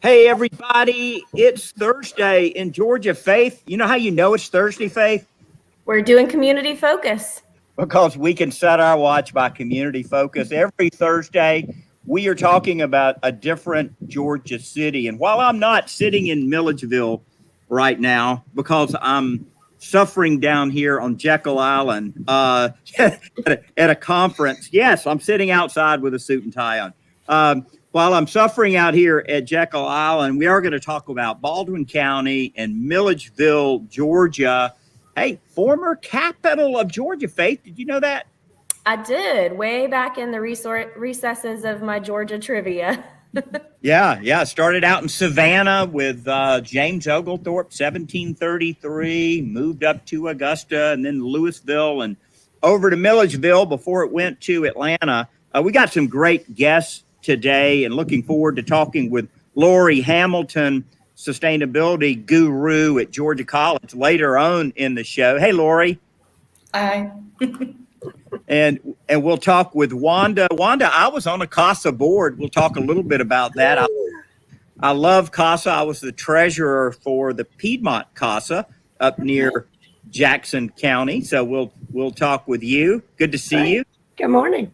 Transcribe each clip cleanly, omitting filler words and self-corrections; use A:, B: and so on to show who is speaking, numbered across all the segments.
A: Hey, everybody, it's Thursday in Georgia, Faith. You know how you know it's Thursday, Faith?
B: We're doing community focus.
A: Because we can set our watch by community focus. Every Thursday, we are talking about a different Georgia city. And while I'm not sitting in Milledgeville right now because I'm suffering down here on Jekyll Island at a conference, yes, I'm sitting outside with a suit and tie on. While I'm suffering out here at Jekyll Island, we are going to talk about Baldwin County and Milledgeville, Georgia. Hey, former capital of Georgia, Faith. Did you know that?
B: I did, way back in the recesses of my Georgia trivia.
A: Yeah. Started out in Savannah with James Oglethorpe, 1733, moved up to Augusta and then Louisville and over to Milledgeville before it went to Atlanta. We got some great guests today and looking forward to talking with Lori Hamilton, sustainability guru at Georgia College, later on in the show. Hey, Lori.
C: Hi.
A: And we'll talk with Wanda. Wanda, I was on a CASA board. We'll talk a little bit about that. I love CASA. I was the treasurer for the Piedmont CASA up near Jackson County. So we'll talk with you. Good to see you.
C: Good morning.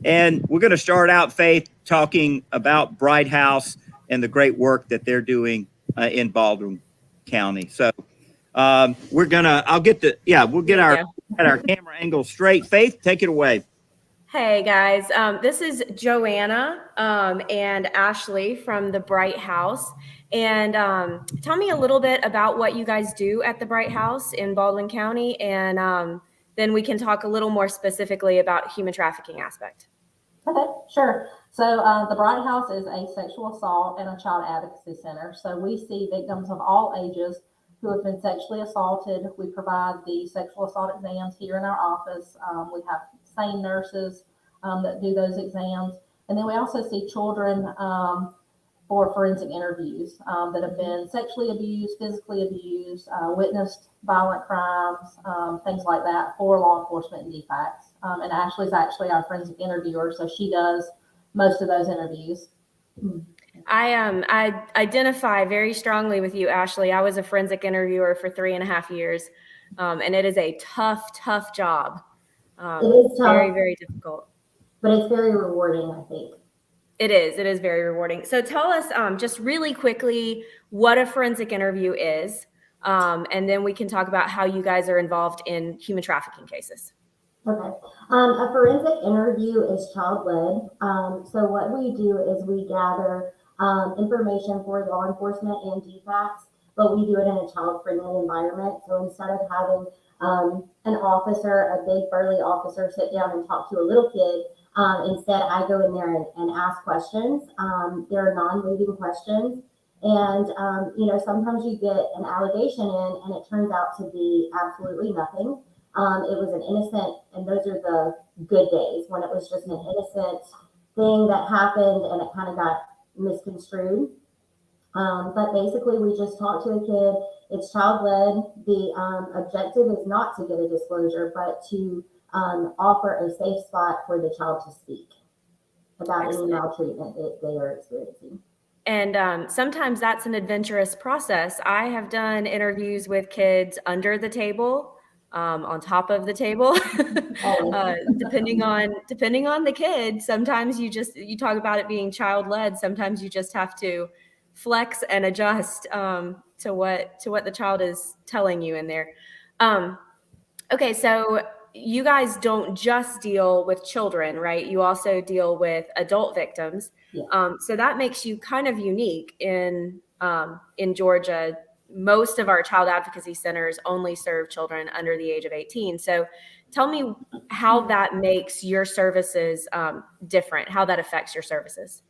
A: And we're going to start out, Faith, talking about Bright House and the great work that they're doing in Baldwin County. So we'll get our camera angle straight. Faith, take it away.
B: Hey guys, this is Joanna and Ashley from the Bright House. And tell me a little bit about what you guys do at the Bright House in Baldwin County, and then we can talk a little more specifically about human trafficking aspect.
D: Okay, sure. So the Bright House is a sexual assault and a child advocacy center. So we see victims of all ages who have been sexually assaulted. We provide the sexual assault exams here in our office. We have SANE nurses that do those exams. And then we also see children for forensic interviews that have been sexually abused, physically abused, witnessed violent crimes, things like that for law enforcement and DFACs. And Ashley's actually our forensic interviewer, so she does most of those interviews.
B: I identify very strongly with you, Ashley. I was a forensic interviewer for 3.5 years, and it is a tough job.
D: It is tough,
B: very, very difficult.
D: But it's very rewarding, I think.
B: It is very rewarding. So tell us just really quickly what a forensic interview is, and then we can talk about how you guys are involved in human trafficking cases.
E: Okay. A forensic interview is child-led. So what we do is we gather information for law enforcement and DFACs, but we do it in a child-friendly environment. So instead of having an officer, a big burly officer, sit down and talk to a little kid, instead I go in there and ask questions. There are non-leading questions. And, sometimes you get an allegation in and it turns out to be absolutely nothing. It was an innocent, and those are the good days when it was just an innocent thing that happened and it kind of got misconstrued. But basically we just talk to a kid. It's child-led. The objective is not to get a disclosure, but to offer a safe spot for the child to speak about any maltreatment that they are experiencing.
B: And sometimes that's an adventurous process. I have done interviews with kids under the table, on top of the table, depending on the kid. Sometimes you talk about it being child-led. Sometimes you just have to flex and adjust to what the child is telling you in there. Okay, so you guys don't just deal with children, right? You also deal with adult victims.
E: Yeah.
B: So that makes you kind of unique in Georgia. Most of our child advocacy centers only serve children under the age of 18. So tell me how that makes your services different, how that affects your services.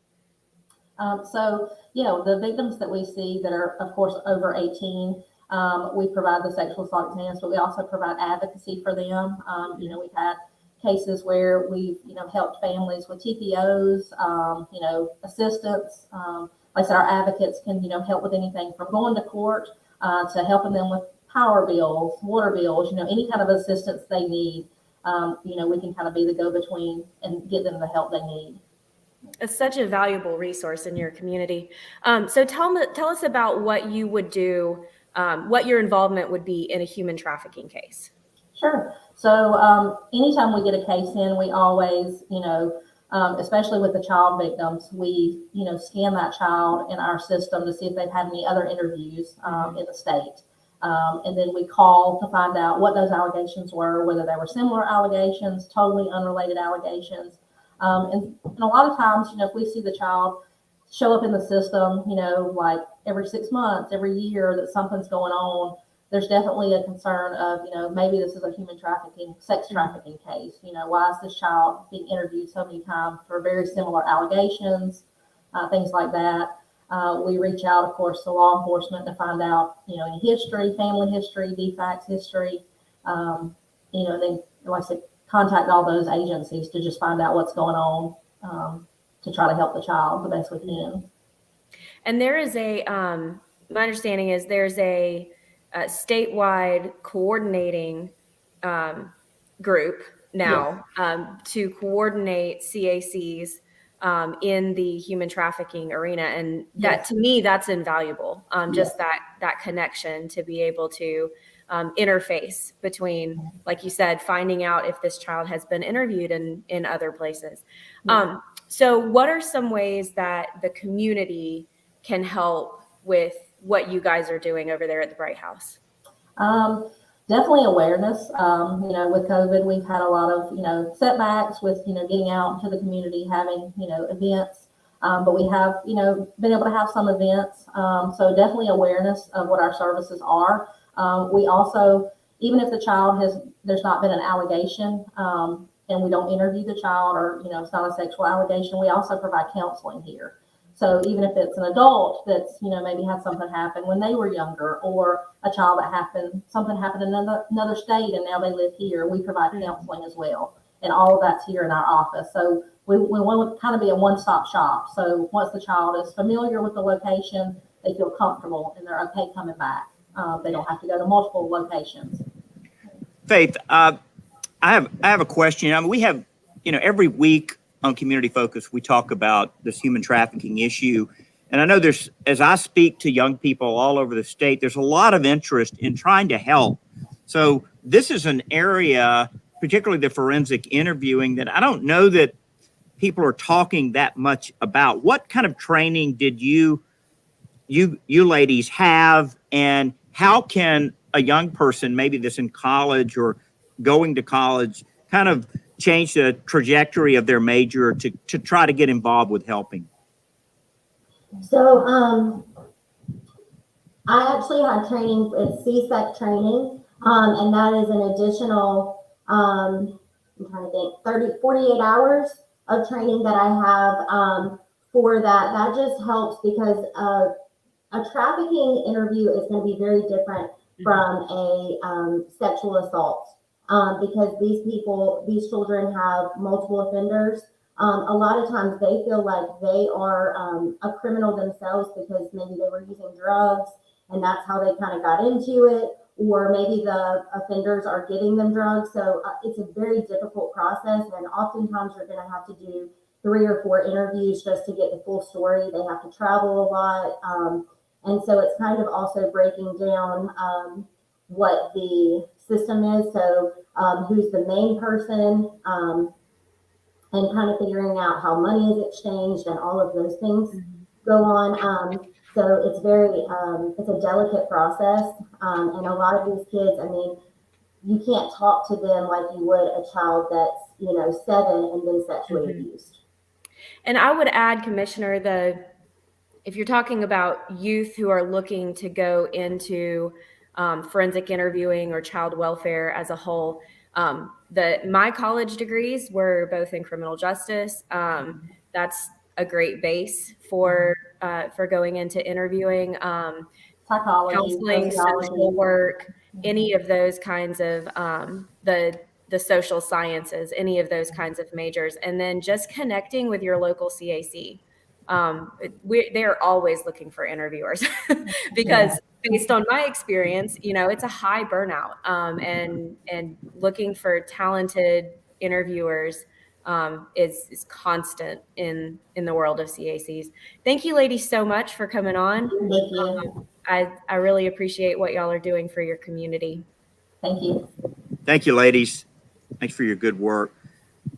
D: The victims that we see that are, of course, over 18, we provide the sexual assault exams, but we also provide advocacy for them. We've had cases where we've, helped families with TPOs, assistance. Like I said, our advocates can, help with anything from going to court to helping them with power bills, water bills, any kind of assistance they need. We can kind of be the go-between and get them the help they need.
B: It's such a valuable resource in your community. So tell us about what you would do, what your involvement would be in a human trafficking case.
D: Sure. So anytime we get a case in, we always, especially with the child victims, we, scan that child in our system to see if they've had any other interviews in the state. And then we call to find out what those allegations were, whether they were similar allegations, totally unrelated allegations. And a lot of times, if we see the child show up in the system, like every 6 months, every year that something's going on, there's definitely a concern of, maybe this is a human trafficking, sex trafficking case. Why is this child being interviewed so many times for very similar allegations, things like that. We reach out, of course, to law enforcement to find out, any history, family history, defects history, then, like I said, contact all those agencies to just find out what's going on, to try to help the child the best we can.
B: And there is my understanding is there's a statewide coordinating group now to coordinate CACs in the human trafficking arena. And that, to me, that's invaluable. Just that connection to be able to interface between, like you said, finding out if this child has been interviewed in other places. So what are some ways that the community can help with what you guys are doing over there at the Bright House?
D: Definitely awareness. With COVID, we've had a lot of, setbacks with, getting out into the community, having, events. But we have, been able to have some events. So definitely awareness of what our services are. We also, even if the child there's not been an allegation, and we don't interview the child, or, it's not a sexual allegation, we also provide counseling here. So even if it's an adult that's, maybe had something happen when they were younger, or a child something happened in another state and now they live here, we provide counseling as well. And all of that's here in our office. So we want to kind of be a one-stop shop. So once the child is familiar with the location, they feel comfortable and they're okay coming back. They don't have to go to multiple locations. Faith,
A: I have a question. I mean, we have, every week on Community Focus, we talk about this human trafficking issue. And I know as I speak to young people all over the state, there's a lot of interest in trying to help. So this is an area, particularly the forensic interviewing, that I don't know that people are talking that much about. What kind of training did you ladies have, and how can a young person, maybe that's in college or going to college, kind of change the trajectory of their major to try to get involved with helping?
E: So I actually had training, it's CSEC training, and that is an additional, I'm trying to think, 48 hours of training that I have for that. That just helps because a trafficking interview is going to be very different from a sexual assault. Because these children have multiple offenders. A lot of times they feel like they are a criminal themselves because maybe they were using drugs and that's how they kind of got into it, or maybe the offenders are giving them drugs. So it's a very difficult process, and oftentimes you're going to have to do 3 or 4 interviews just to get the full story. They have to travel a lot. And so it's kind of also breaking down what the system is. So who's the main person, and kind of figuring out how money is exchanged and all of those things go on. So it's it's a delicate process. And a lot of these kids, I mean, you can't talk to them like you would a child that's, 7 and been sexually abused.
B: And I would add, Commissioner, if you're talking about youth who are looking to go into forensic interviewing or child welfare as a whole, my college degrees were both in criminal justice. That's a great base for going into interviewing,
D: psychology,
B: counseling, social work, any of those kinds of the social sciences, any of those kinds of majors, and then just connecting with your local CAC. They're always looking for interviewers because based on my experience, it's a high burnout, and looking for talented interviewers is constant in the world of CACs. Thank you, ladies, so much for coming on.
E: Thank you.
B: I really appreciate what y'all are doing for your community.
E: Thank you.
A: Thank you, ladies. Thanks for your good work.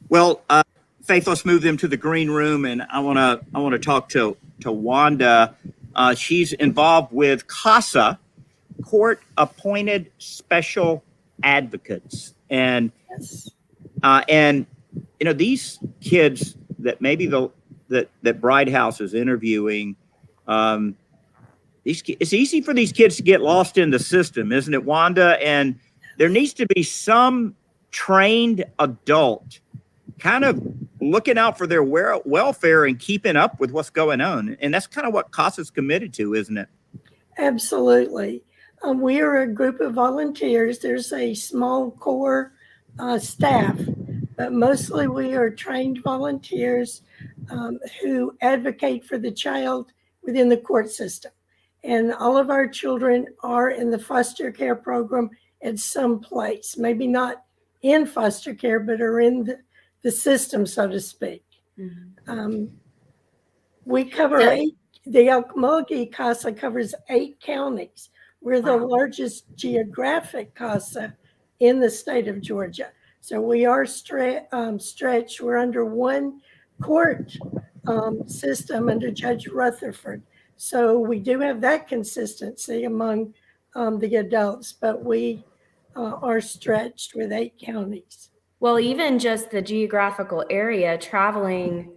A: Well, Faith, let's move them to the green room, and I want to talk to Wanda. She's involved with CASA, Court Appointed Special Advocates, and these kids that maybe that Bright House is interviewing. It's easy for these kids to get lost in the system, isn't it, Wanda? And there needs to be some trained adult kind of looking out for their welfare and keeping up with what's going on. And that's kind of what CASA is committed to, isn't it?
C: Absolutely. We are a group of volunteers. There's a small core staff, but mostly we are trained volunteers who advocate for the child within the court system. And all of our children are in the foster care program at some place, maybe not in foster care, but are in the system, so to speak. Mm-hmm. We cover the Okmulgee CASA covers 8 counties. We're the largest geographic CASA in the state of Georgia. So we are stretched. We're under one court system under Judge Rutherford. So we do have that consistency among the adults, but we are stretched with 8 counties.
B: Well, even just the geographical area, traveling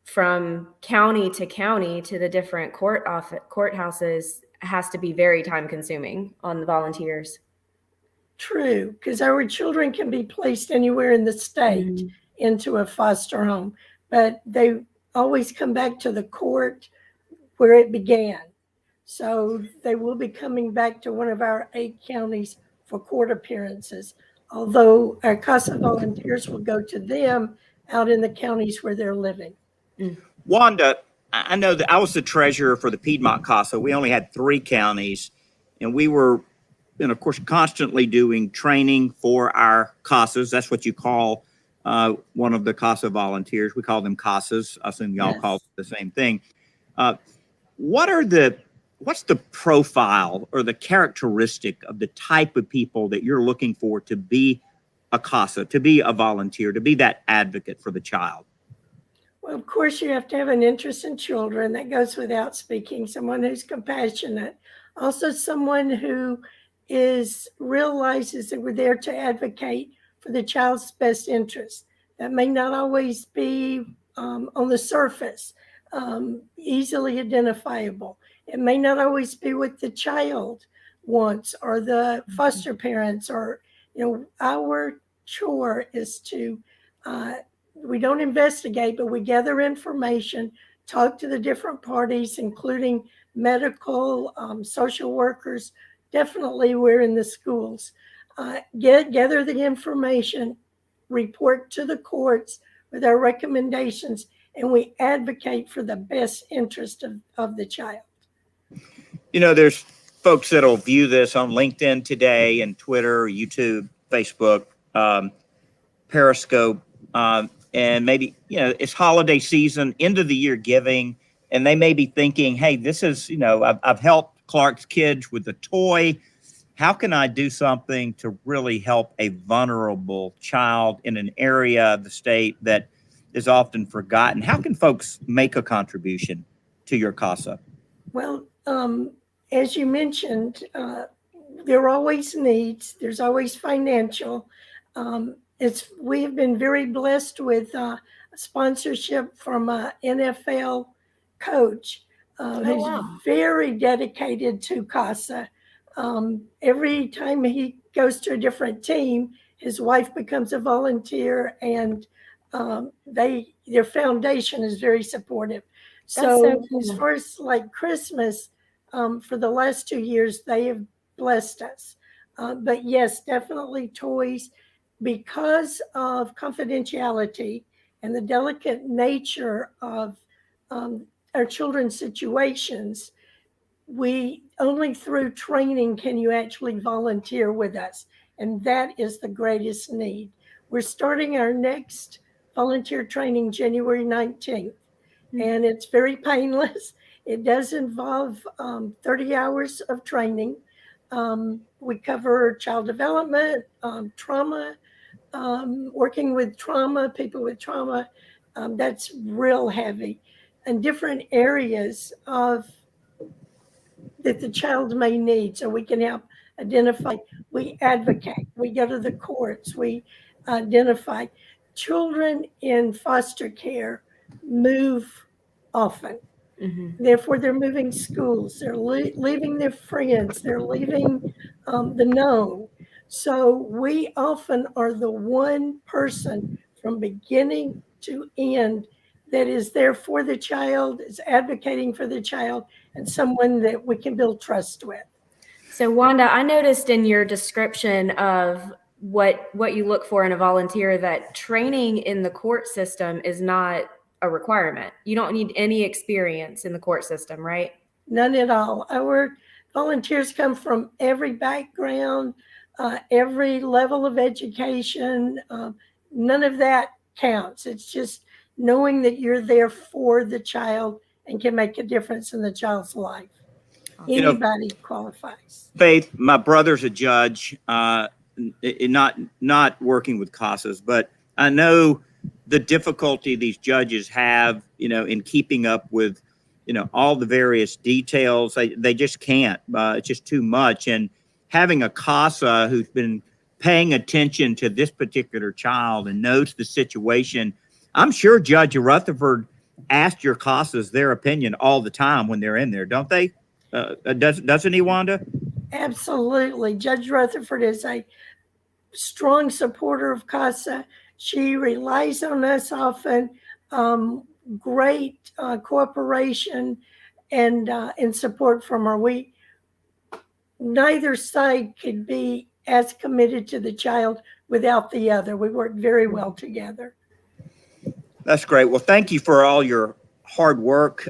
B: from county to the different courthouses has to be very time consuming on the volunteers.
C: True, because our children can be placed anywhere in the state into a foster home, but they always come back to the court where it began. So they will be coming back to one of our 8 counties for court appearances, although our CASA volunteers will go to them out in the counties where they're living.
A: Wanda, I know that I was the treasurer for the Piedmont CASA. We only had 3 counties, and we were, of course, constantly doing training for our CASAs. That's what you call one of the CASA volunteers. We call them CASAs. I assume y'all call it the same thing. What's the profile or the characteristic of the type of people that you're looking for to be a CASA, to be a volunteer, to be that advocate for the child?
C: Well, of course, you have to have an interest in children. That goes without speaking. Someone who's compassionate. Also, someone who realizes that we're there to advocate for the child's best interest. That may not always be on the surface, easily identifiable. It may not always be what the child wants or the foster parents, or, our chore is to, we don't investigate, but we gather information, talk to the different parties, including medical, social workers. Definitely we're in the schools. Gather the information, report to the courts with our recommendations, and we advocate for the best interest of the child.
A: There's folks that'll view this on LinkedIn today and Twitter, YouTube, Facebook, Periscope, and maybe, it's holiday season, end of the year giving, and they may be thinking, hey, this is, I've helped Clark's kids with a toy. How can I do something to really help a vulnerable child in an area of the state that is often forgotten? How can folks make a contribution to your CASA?
C: Well, as you mentioned, there are always needs. There's always financial. We have been very blessed with sponsorship from an NFL coach who's very dedicated to CASA. Every time he goes to a different team, his wife becomes a volunteer, and their foundation is very supportive. So cool. As far as like Christmas, for the last 2 years, they have blessed us. But yes, definitely toys. Because of confidentiality and the delicate nature of our children's situations, we only through training can you actually volunteer with us. And that is the greatest need. We're starting our next volunteer training January 19th, and it's very painless. It does involve 30 hours of training. We cover child development, trauma, working with trauma, people with trauma. That's real heavy, and different areas of that the child may need, so we can help identify. We advocate. We go to the courts. We identify. Children in foster care move often. Therefore, they're moving schools. They're leaving their friends. They're leaving the known. So we often are the one person from beginning to end that is there for the child, is advocating for the child, and someone that we can build trust with.
B: So Wanda, I noticed in your description of what you look for in a volunteer that training in the court system is not a requirement. You don't need any experience in the court system, right?
C: None at all. Our volunteers come from every background, every level of education. None of that counts. It's just knowing that you're there for the child and can make a difference in the child's life. Anybody qualifies.
A: Faith, my brother's a judge, not working with CASAs, but I know the difficulty these judges have, in keeping up with, all the various details. They just can't. It's just too much. And having a CASA who's been paying attention to this particular child and knows the situation, I'm sure Judge Rutherford asked your CASAs their opinion all the time when they're in there, don't they? Doesn't he, Wanda?
C: Absolutely. Judge Rutherford is a strong supporter of CASA. She relies on us often. Great cooperation and support from her. Neither side could be as committed to the child without the other. We work very well together.
A: That's great. Well, thank you for all your hard work.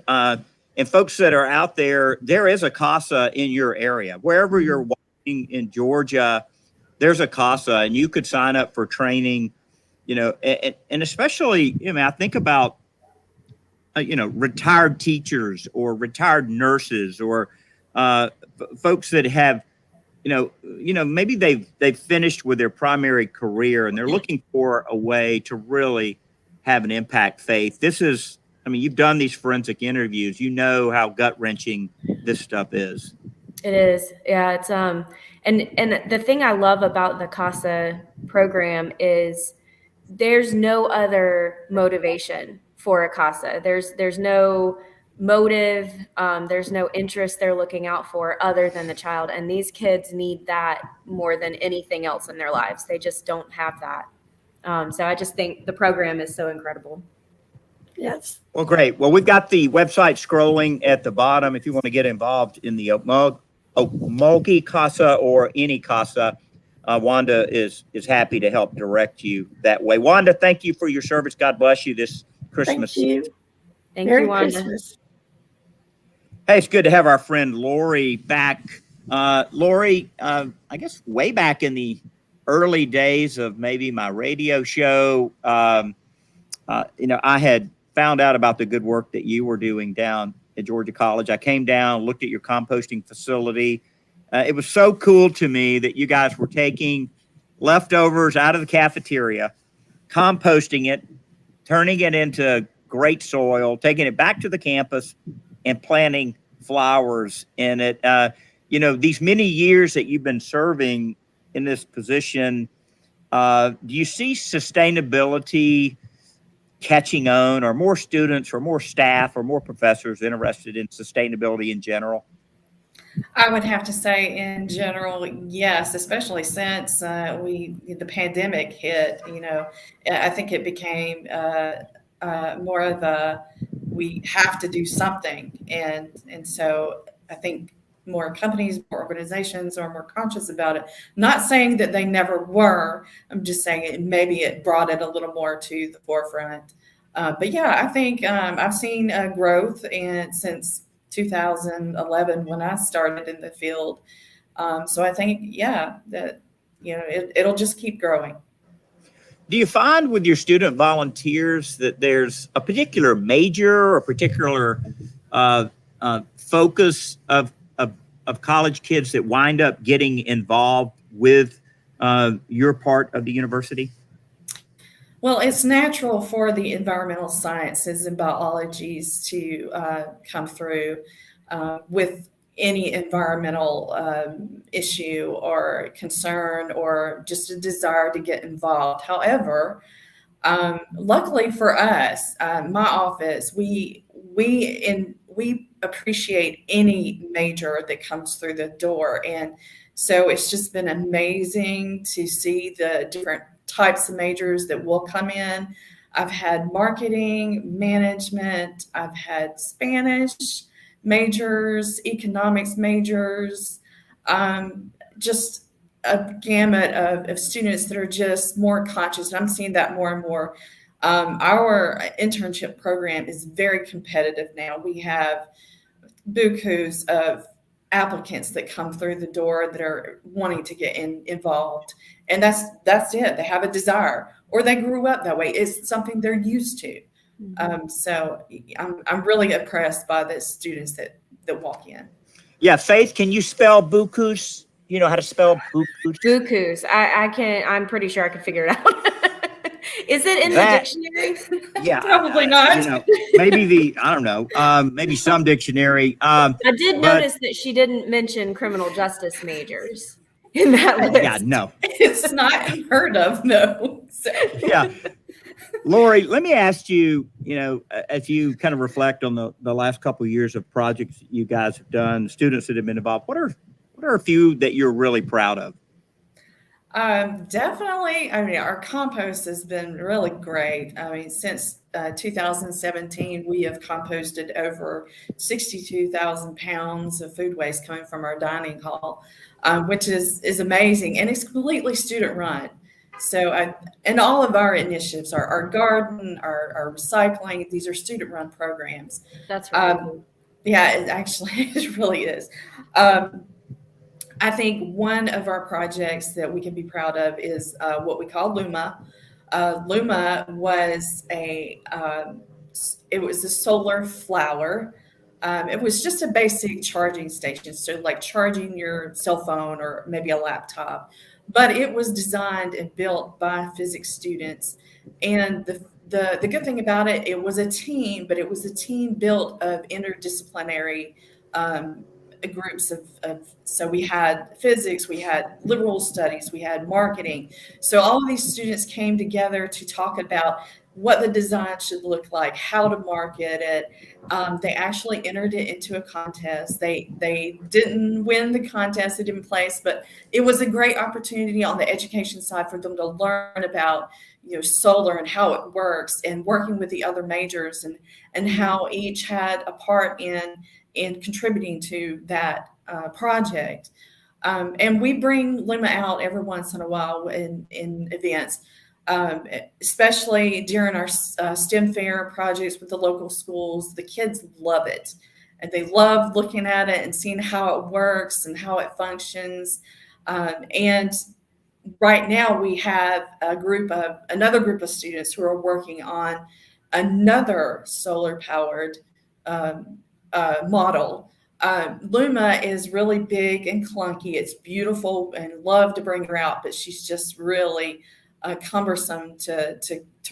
A: And folks that are out there, there is a CASA in your area. Wherever you're watching in Georgia, there's a CASA, and you could sign up for training, and especially, I think about, retired teachers or retired nurses or folks that have, maybe they've finished with their primary career and they're looking for a way to really have an impact. Faith, you've done these forensic interviews. You know how gut-wrenching this stuff is.
B: It is. Yeah, it's and the thing I love about the CASA program is there's no other motivation for a CASA. There's no motive, there's no interest they're looking out for other than the child. And these kids need that more than anything else in their lives. They just don't have that. So I just think the program is so incredible.
C: Yes.
A: Well, great. Well, we've got the website scrolling at the bottom if you want to get involved in the Okmulgee CASA or any CASA. Wanda is happy to help direct you that way. Wanda, thank you for your service. God bless you this Christmas.
C: Thank you.
B: Thank
C: Merry
B: you, Wanda.
C: Christmas.
A: Hey, it's good to have our friend Lori back. Lori, I guess way back in the early days of maybe my radio show, I had found out about the good work that you were doing down at Georgia College. I came down, looked at your composting facility. It was so cool to me that you guys were taking leftovers out of the cafeteria, composting it, turning it into great soil, taking it back to the campus and planting flowers in it. These many years that you've been serving in this position, do you see sustainability catching on, or more students or more staff or more professors interested in sustainability in general?
F: I would have to say in general, yes, especially since the pandemic hit. I think it became more of a, we have to do something. And so I think more companies, more organizations are more conscious about it. Not saying that they never were. I'm just saying maybe it brought it a little more to the forefront. But yeah, I think I've seen growth since 2011 when I started in the field. So I think, yeah, that, it'll just keep growing.
A: Do you find with your student volunteers that there's a particular major or a particular focus of college kids that wind up getting involved with your part of the university?
F: Well, it's natural for the environmental sciences and biologies to come through with any environmental issue or concern or just a desire to get involved. However, luckily for us, my office, we appreciate any major that comes through the door. And so it's just been amazing to see the different types of majors that will come in. I've had marketing, management, I've had Spanish majors, economics majors, just a gamut of students that are just more conscious. And I'm seeing that more and more. Our internship program is very competitive now. We have bukus of applicants that come through the door that are wanting to get involved. And that's it. They have a desire, or they grew up that way. It's something they're used to. So I'm really impressed by the students that walk in.
A: Yeah, Faith, can you spell bukus? You know how to spell bukus?
B: Bukus. I can. I'm pretty sure I can figure it out. Is it in the dictionary?
A: Yeah,
F: Probably not.
A: You know, maybe I don't know. Maybe some dictionary.
B: I did notice that she didn't mention criminal justice majors in that list.
A: Yeah, no,
F: It's not unheard of, no. So.
A: Yeah. Lori, let me ask you, you know, as you kind of reflect on the last couple of years of projects you guys have done, students that have been involved, what are a few that you're really proud of?
F: Definitely. I mean, our compost has been really great. I mean, since 2017, we have composted over 62,000 pounds of food waste coming from our dining hall, which is amazing. And it's completely student run. So, and all of our initiatives, our garden, our recycling, these are student run programs.
B: That's right.
F: Yeah, it really is. I think one of our projects that we can be proud of is what we call Luma. Luma was it was a solar flower. It was just a basic charging station, so like charging your cell phone or maybe a laptop. But it was designed and built by physics students, and the good thing about it, it was a team, but it was a team built of interdisciplinary groups so we had physics, we had liberal studies, we had marketing. So all of these students came together to talk about what the design should look like, how to market it. They actually entered it into a contest. They didn't win the contest, it didn't place, but it was a great opportunity on the education side for them to learn about, you know, solar and how it works, and working with the other majors and how each had a part in contributing to that project. And we bring Luma out every once in a while in events, especially during our STEM fair projects with the local schools. The kids love it, and they love looking at it and seeing how it works and how it functions. And right now we have another group of students who are working on another solar powered model. Luma is really big and clunky. It's beautiful and love to bring her out, but she's just really cumbersome to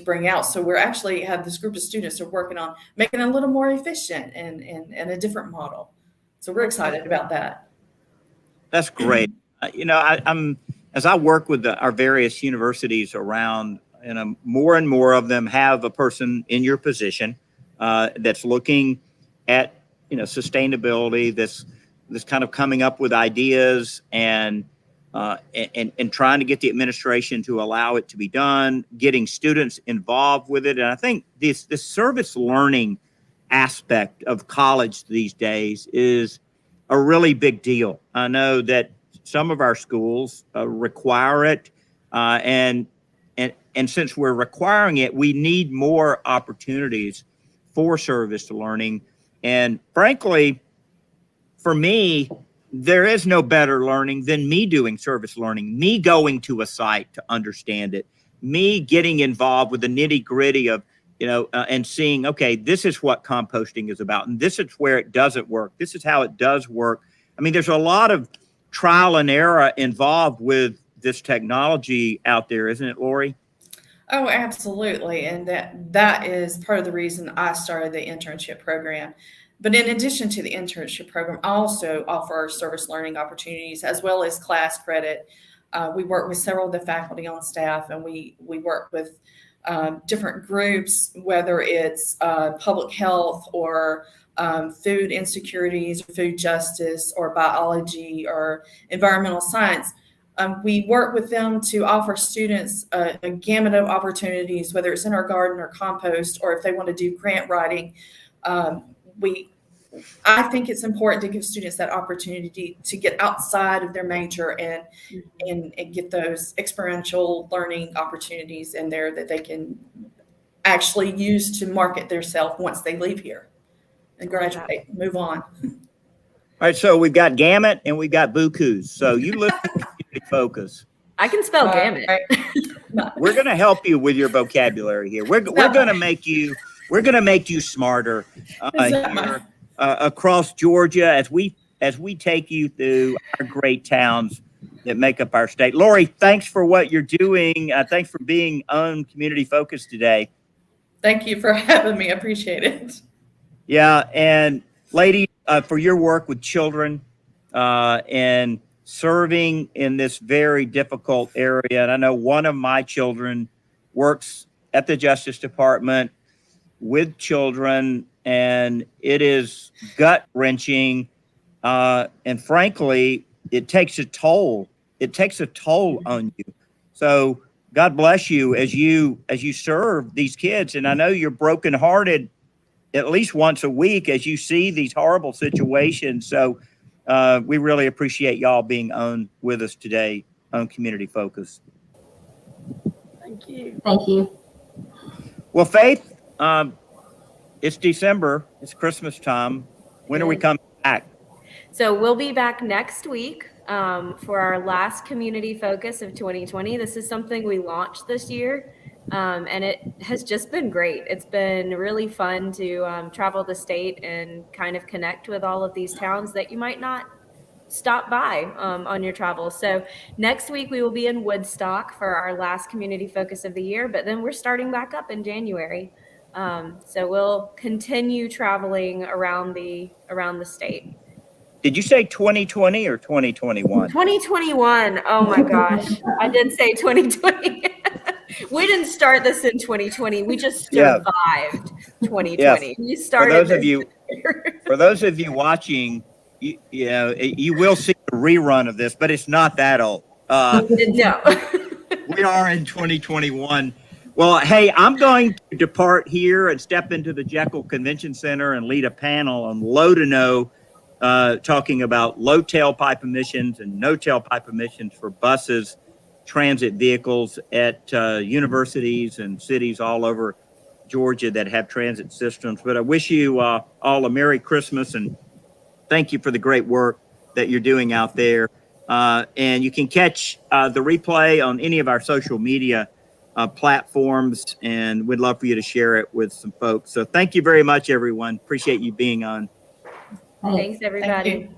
F: bring out. So we're actually have this group of students who are working on making it a little more efficient and a different model. So we're excited about that.
A: That's great. You know, I'm as I work with our various universities around, and more and more of them have a person in your position that's looking at, you know, sustainability, this kind of coming up with ideas and trying to get the administration to allow it to be done, getting students involved with it. And I think this service learning aspect of college these days is a really big deal. I know that some of our schools require it, and since we're requiring it, we need more opportunities for service learning. And frankly, for me, there is no better learning than me doing service learning, me going to a site to understand it, me getting involved with the nitty gritty of, and seeing, okay, this is what composting is about. And this is where it doesn't work. This is how it does work. I mean, there's a lot of trial and error involved with this technology out there, isn't it, Lori?
F: Oh, absolutely. And that is part of the reason I started the internship program. But in addition to the internship program, I also offer service learning opportunities as well as class credit. We work with several of the faculty on staff, and we work with different groups, whether it's public health or food insecurities, or food justice, or biology, or environmental science. We work with them to offer students a gamut of opportunities, whether it's in our garden or compost, or if they want to do grant writing. I think it's important to give students that opportunity to get outside of their major and get those experiential learning opportunities in there that they can actually use to market themselves once they leave here and graduate, move on.
A: All right, so we've got gamut and we've got bukus. So you listen to Community Focus.
B: I can spell gamut.
F: Right.
A: We're going to help you with your vocabulary here. We're going to make you smarter here, across Georgia as we take you through our great towns that make up our state. Lori, thanks for what you're doing. Thanks for being on Community Focus today.
F: Thank you for having me. I appreciate it.
A: Yeah, and ladies, for your work with children and serving in this very difficult area. And I know one of my children works at the Justice Department with children, and it is gut-wrenching. And frankly, it takes a toll. It takes a toll on you. So God bless you as you serve these kids. And I know you're brokenhearted at least once a week as you see these horrible situations. So we really appreciate y'all being on with us today on Community Focus.
C: Thank you.
D: Thank you.
A: Well, Faith, it's December. It's Christmas time. When are we coming back?
B: So we'll be back next week for our last Community Focus of 2020. This is something we launched this year, and it has just been great. It's been really fun to travel the state and kind of connect with all of these towns that you might not stop by on your travels. So next week we will be in Woodstock for our last Community Focus of the year, but then we're starting back up in January. So we'll continue traveling around the state.
A: Did you say 2020 or 2021?
B: 2021. Oh my gosh. I did say 2020. We didn't start this in 2020. We just survived 2020.
A: Yes.
B: We started
A: For those of you watching, you will see a rerun of this, but it's not that old.
B: No.
A: We are in 2021. Well, hey, I'm going to depart here and step into the Jekyll Convention Center and lead a panel on low to no, talking about low tailpipe emissions and no tailpipe emissions for buses, transit vehicles at universities and cities all over Georgia that have transit systems. But I wish you all a Merry Christmas and thank you for the great work that you're doing out there. And you can catch the replay on any of our social media platforms, and we'd love for you to share it with some folks. So thank you very much, everyone. Appreciate you being on.
B: Thanks, everybody.
F: Thank you.